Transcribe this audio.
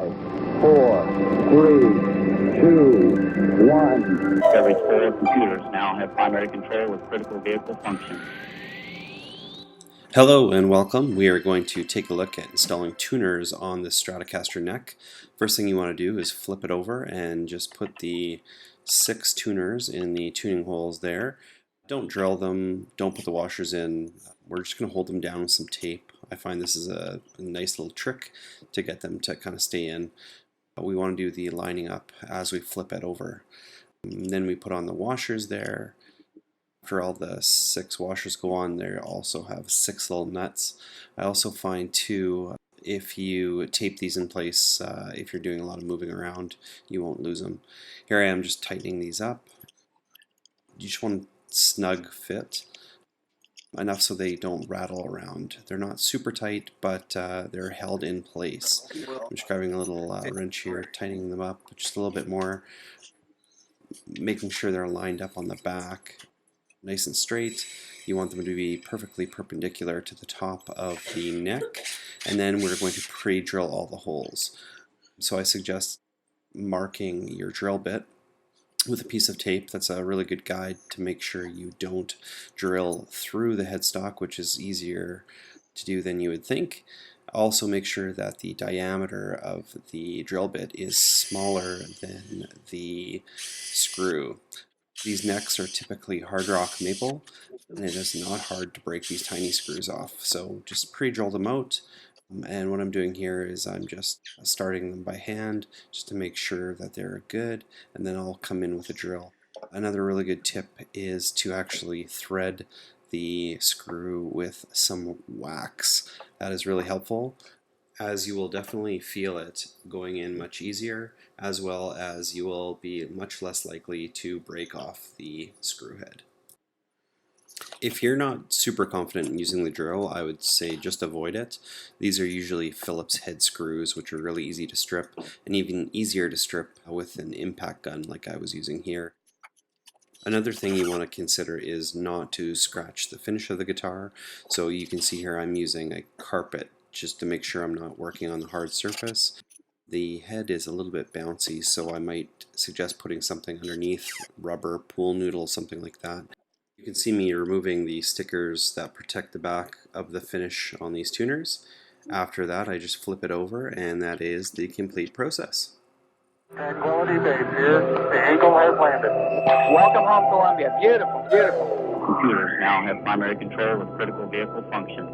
5, 4, 3, 2, 1. Discovery's 4 computers now have primary control with critical vehicle functions. Hello and welcome. We are going to take a look at installing tuners on the Stratocaster neck. First thing you want to do is flip it over and just put the 6 tuners in the tuning holes there. Don't drill them, don't put the washers in. We're just going to hold them down with some tape. I find this is a nice little trick to get them to kind of stay in. But we want to do the lining up as we flip it over. And then we put on the washers there. After all the 6 washers go on, they also have 6 little nuts. I also find too, if you tape these in place, if you're doing a lot of moving around, you won't lose them. Here I am just tightening these up. You just want a snug fit, enough so they don't rattle around. They're not super tight, but they're held in place. I'm just grabbing a little wrench here, tightening them up just a little bit more, making sure they're lined up on the back. Nice and straight. You want them to be perfectly perpendicular to the top of the neck, and then we're going to pre-drill all the holes. So I suggest marking your drill bit with a piece of tape. That's a really good guide to make sure you don't drill through the headstock, which is easier to do than you would think. Also make sure that the diameter of the drill bit is smaller than the screw. These necks are typically hard rock maple, and it is not hard to break these tiny screws off. So just pre-drill them out, and what I'm doing here is I'm just starting them by hand just to make sure that they're good, and then I'll come in with a drill. Another really good tip is to actually thread the screw with some wax. That is really helpful, as you will definitely feel it going in much easier, as well as you will be much less likely to break off the screw head. If you're not super confident in using the drill, I would say just avoid it. These are usually Phillips head screws, which are really easy to strip, and even easier to strip with an impact gun like I was using here. Another thing you want to consider is not to scratch the finish of the guitar. So you can see here I'm using a carpet just to make sure I'm not working on the hard surface. The head is a little bit bouncy, so I might suggest putting something underneath, rubber, pool noodle, something like that. You can see me removing the stickers that protect the back of the finish on these tuners. After that, I just flip it over, and that is the complete process. Tranquility Base here. The Eagle has landed. Welcome home, Columbia. Beautiful, beautiful. Computers now have primary control with critical vehicle functions.